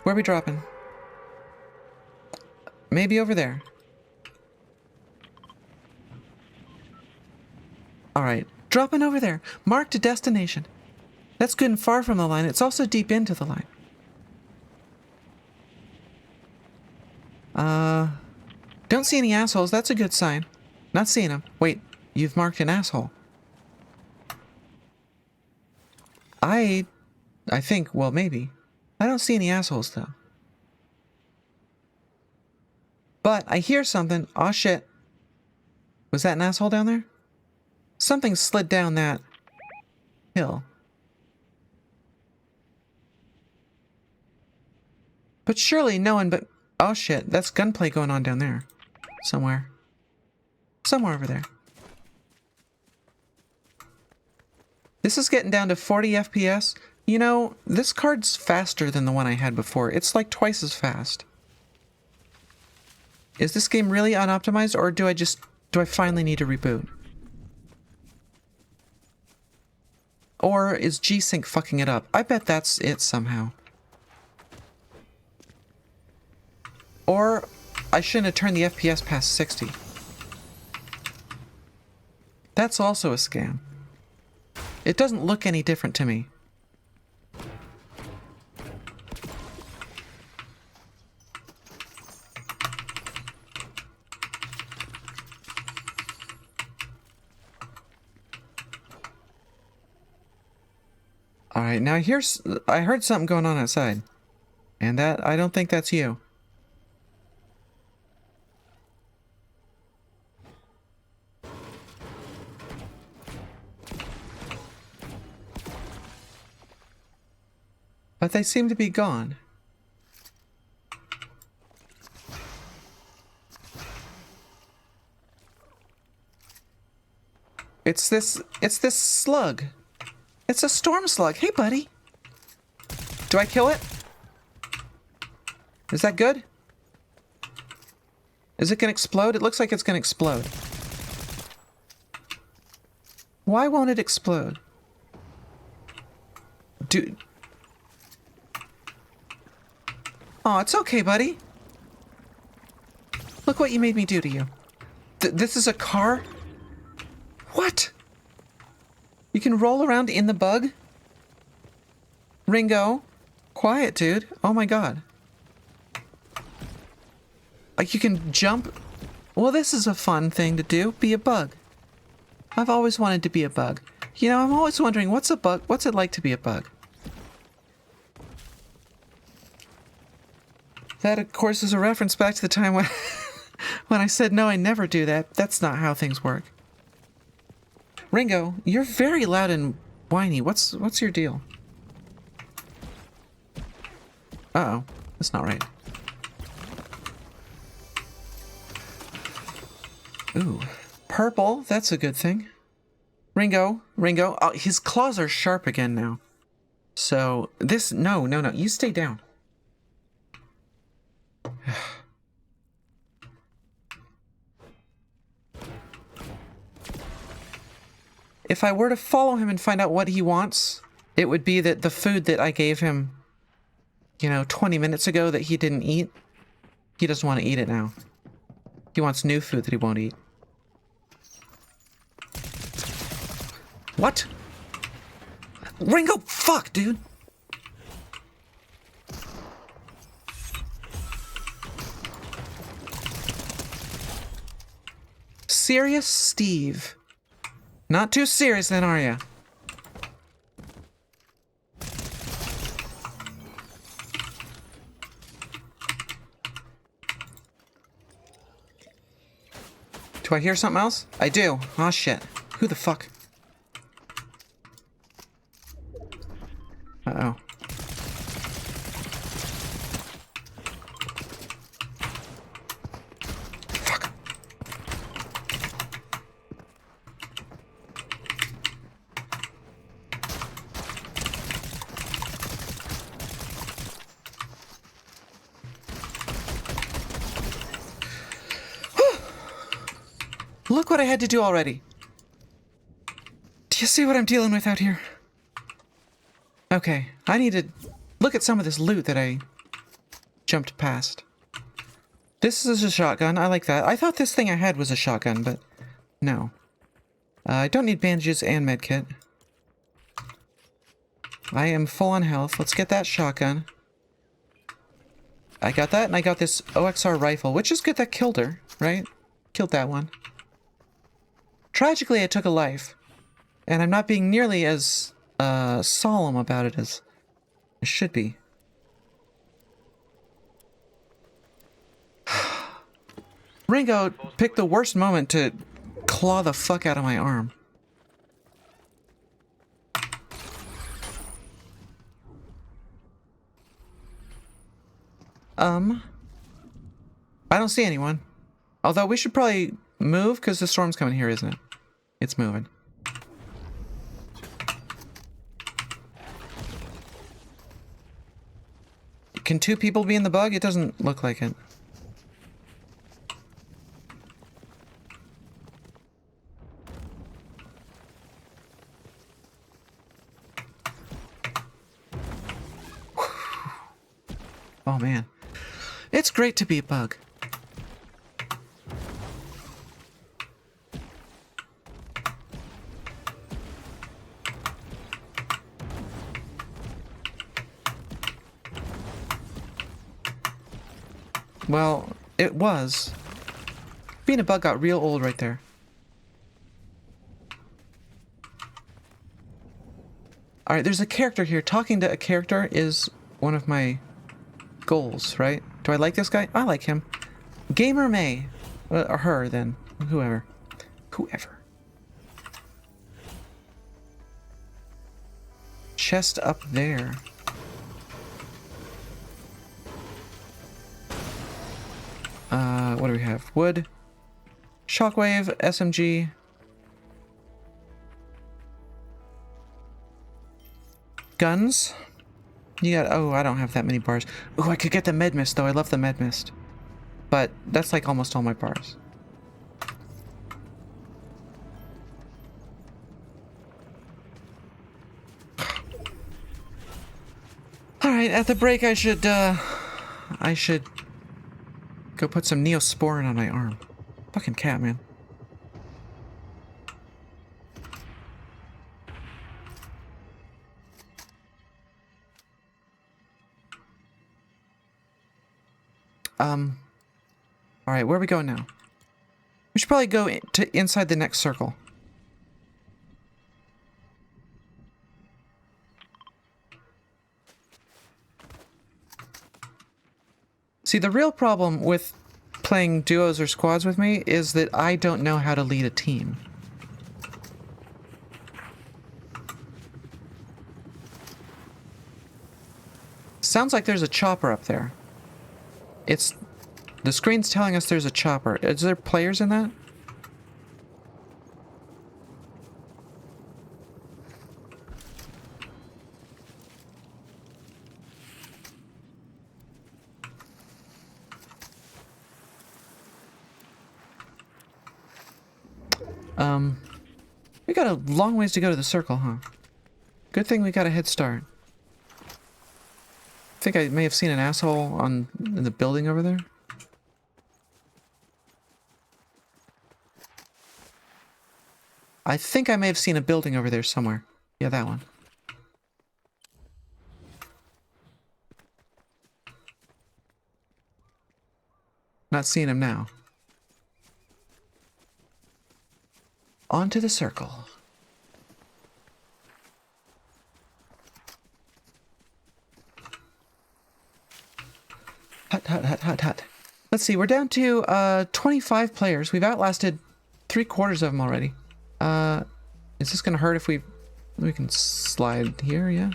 Where are we dropping? Maybe over there. Alright, dropping over there. Marked a destination. That's good and far from the line. It's also deep into the line. Don't see any assholes. That's a good sign. Not seeing them. Wait, you've marked an asshole. I think, well, maybe. I don't see any assholes, though. But I hear something. Aw, shit. Was that an asshole down there? Something slid down that hill. But surely no one but... Oh, shit. That's gunplay going on down there. Somewhere. Somewhere over there. This is getting down to 40 FPS. You know, this card's faster than the one I had before. It's like twice as fast. Is this game really unoptimized, or do I finally need to reboot? Or is G-Sync fucking it up? I bet that's it somehow. Or I shouldn't have turned the FPS past 60. That's also a scam. It doesn't look any different to me. Alright, now I heard something going on outside. And I don't think that's you. But they seem to be gone. It's this slug. It's a storm slug. Hey, buddy. Do I kill it? Is that good? Is it gonna explode? It looks like it's gonna explode. Why won't it explode? Dude. Oh, it's okay, buddy. Look what you made me do to you. This is a car? What? You can roll around in the bug? Ringo? Quiet, dude. Oh my god. Like, you can jump? Well, this is a fun thing to do. Be a bug. I've always wanted to be a bug. You know, I'm always wondering, what's it like to be a bug? That, of course, is a reference back to the time when, when I said, no, I never do that. That's not how things work. Ringo, you're very loud and whiny. What's your deal? Uh-oh. That's not right. Ooh. Purple. That's a good thing. Ringo. Oh, his claws are sharp again now. So, this... No. You stay down. If I were to follow him and find out what he wants, it would be that the food that I gave him, 20 minutes ago that he didn't eat, he doesn't want to eat it now. He wants new food that he won't eat. What? Ringo, fuck, dude! Serious Steve. Not too serious then, are ya? Do I hear something else? I do. Aw, shit. Who the fuck? Uh-oh. Fuck. Look what I had to do already. Do you see what I'm dealing with out here? Okay, I need to look at some of this loot that I jumped past. This is a shotgun. I like that. I thought this thing I had was a shotgun, but no. I don't need bandages and medkit. I am full on health. Let's get that shotgun. I got that, and I got this OXR rifle, which is good. That killed her, right? Killed that one. Tragically, I took a life. And I'm not being nearly as solemn about it as I should be. Ringo picked the worst moment to claw the fuck out of my arm. I don't see anyone. Although we should probably move because the storm's coming here, isn't it? It's moving. Can 2 people be in the bug? It doesn't look like it. Oh man. It's great to be a bug. Well, it was. Being a bug got real old right there. Alright, there's a character here. Talking to a character is one of my goals, right? Do I like this guy? I like him. Gamer May. Or her, then. Whoever. Whoever. Chest up there. What do we have? Wood. Shockwave. SMG. Guns. You got, oh, I don't have that many bars. Oh, I could get the med mist though. I love the med mist. But that's like almost all my bars. Alright, at the break I should go put some Neosporin on my arm. Fucking cat, man. Alright, where are we going now? We should probably go to inside the next circle. See, the real problem with playing duos or squads with me is that I don't know how to lead a team. Sounds like there's a chopper up there. The screen's telling us there's a chopper. Is there players in that? We got a long ways to go to the circle, huh? Good thing we got a head start. I think I may have seen an asshole in the building over there. I think I may have seen a building over there somewhere. Yeah, that one. Not seeing him now. On to the circle. Hut, hut, hut, hut, hut. Let's see, we're down to 25 players. We've outlasted 3/4 of them already. Is this gonna hurt if we can slide here, yeah?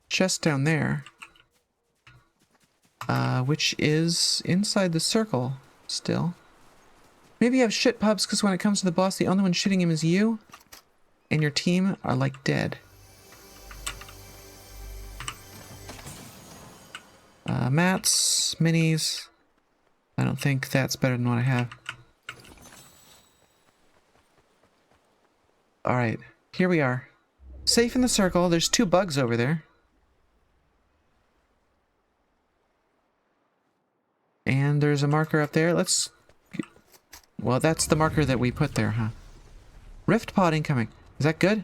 Chest down there. Which is inside the circle still. Maybe you have shit pubs because when it comes to the boss, the only one shitting him is you. And your team are like dead. Mats, minis. I don't think that's better than what I have. Alright, here we are. Safe in the circle. There's 2 bugs over there. And there's a marker up there. Let's... Well, that's the marker that we put there, huh? Rift pod incoming. Is that good?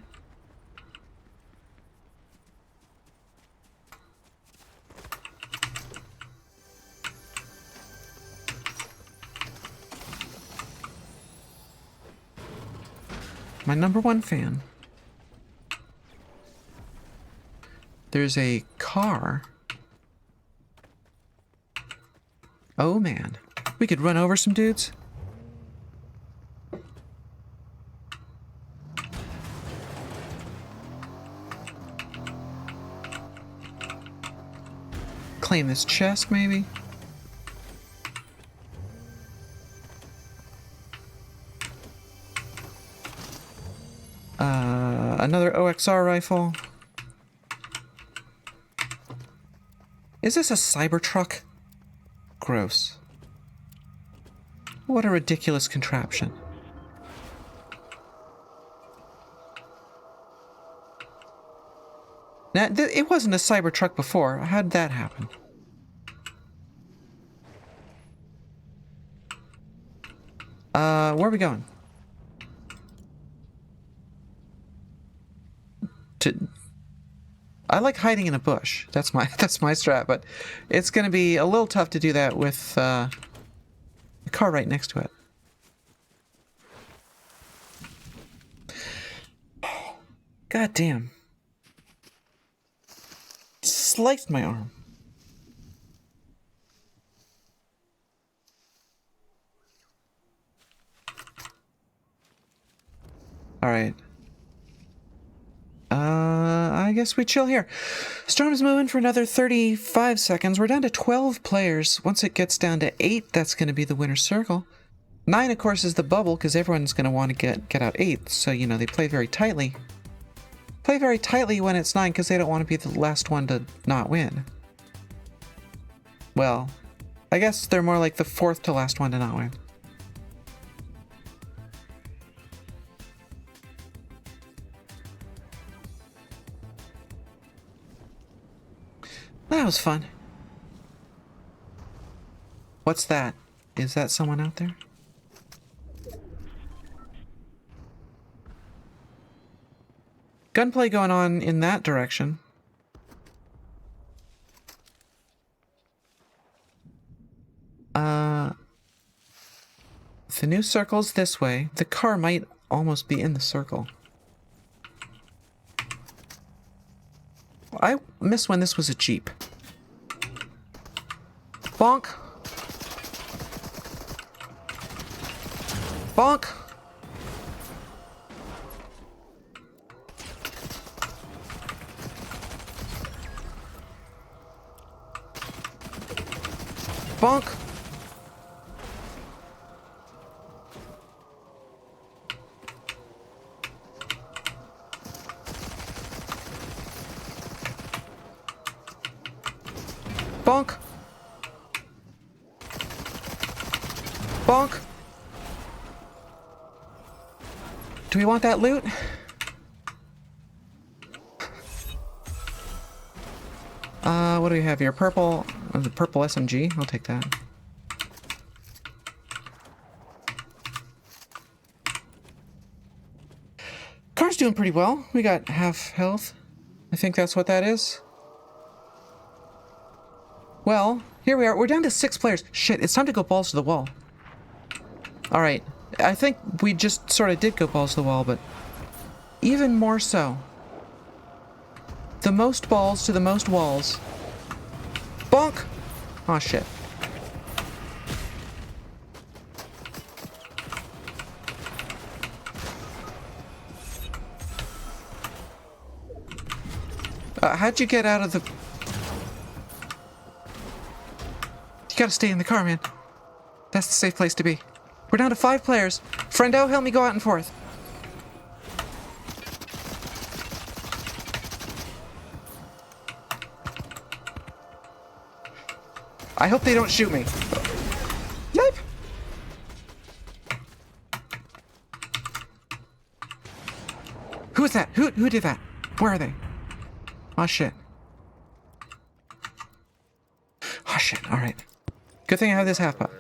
My #1 fan. There's a car. Oh man. We could run over some dudes. Claim this chest, maybe? Another OXR rifle. Is this a Cybertruck? Gross. What a ridiculous contraption. Now, it wasn't a Cybertruck before. How did that happen? Where are we going? I like hiding in a bush. That's my strat, but it's going to be a little tough to do that with a car right next to it. God damn. Sliced my arm. Alright. I guess we chill here. Storm's moving for another 35 seconds. We're down to 12 players. Once it gets down to 8, that's going to be the winner's circle. 9, of course, is the bubble, because everyone's going to want to get out 8. So, you know, they play very tightly. Play very tightly when it's 9, because they don't want to be the last one to not win. Well, I guess they're more like the 4th to last one to not win. That was fun. What's that? Is that someone out there? Gunplay going on in that direction. The new circle's this way. The car might almost be in the circle. I miss when this was a Jeep. Bonk. Bonk. Bonk. Bonk. Bonk. Do we want that loot? What do we have here? Purple, the purple SMG. I'll take that. Car's doing pretty well. We got half health. I think that's what that is. Well, here we are. We're down to 6 players. Shit, it's time to go balls to the wall. Alright, I think we just sort of did go balls to the wall, but even more so. The most balls to the most walls. Bonk! Aw, shit. How'd you get out of the... You gotta stay in the car, man. That's the safe place to be. We're down to 5 players. Friendo, help me go out and forth. I hope they don't shoot me. Yipe! Who is that? Who did that? Where are they? Oh, shit. Oh, shit. All right. Good thing I have this half pot.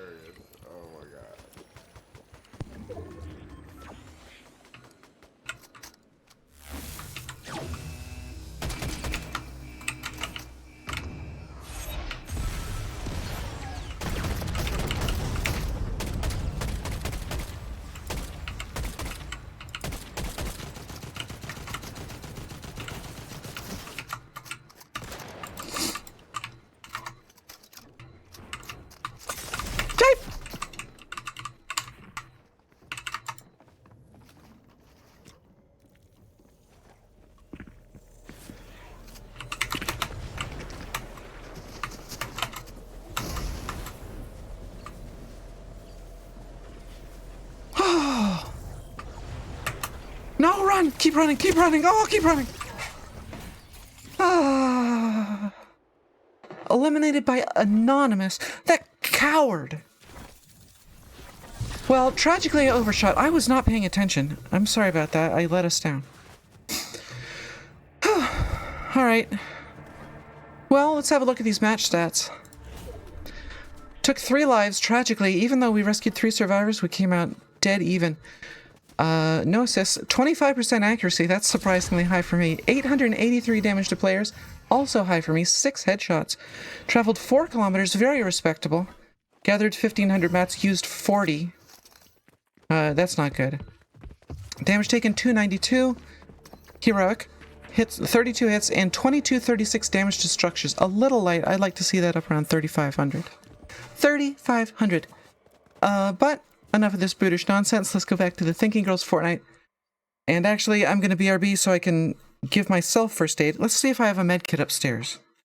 No, run! Keep running, keep running! Oh, keep running! Ah. Eliminated by Anonymous. That coward! Well, tragically I overshot. I was not paying attention. I'm sorry about that. I let us down. Alright. Well, let's have a look at these match stats. Took 3 lives, tragically. Even though we rescued 3 survivors, we came out dead even. No assists, 25% accuracy, that's surprisingly high for me. 883 damage to players, also high for me. 6 headshots. Traveled 4 kilometers, very respectable. Gathered 1,500 mats, used 40. That's not good. Damage taken, 292. Heroic. Hits, 32 hits, and 2236 damage to structures. A little light, I'd like to see that up around 3,500. 3,500. But enough of this brutish nonsense. Let's go back to the Thinking Girls Fortnite. And actually, I'm going to BRB so I can give myself first aid. Let's see if I have a med kit upstairs.